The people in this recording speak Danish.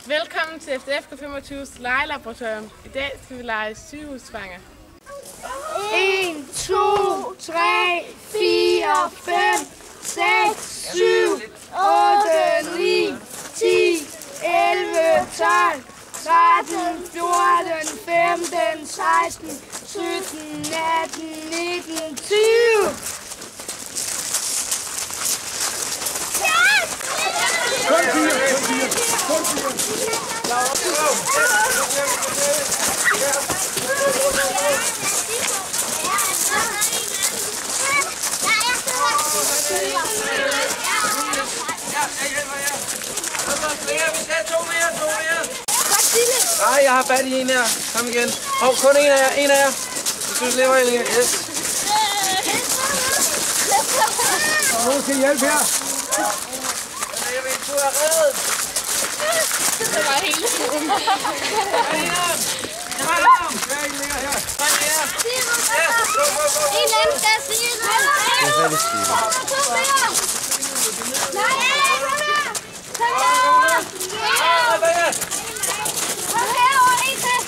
Velkommen til FDF 25's legelaboratorium. I dag skal vi lege sygehusfanger. 1, 2, 3, 4, 5, 6, 7, 8, 9, 10, 11, 12, 13, 14, 15, 16, 17, 18, 19, 20. Kun fire. Nej, jeg har fat i en her. Kom igen. Hov, kun en af jer. Jeg synes, lever I lige. Yes. Nogen skal hjælpe her. Du er reddet. Det var hele tiden. En anden skal sige noget. Kom herover, en til.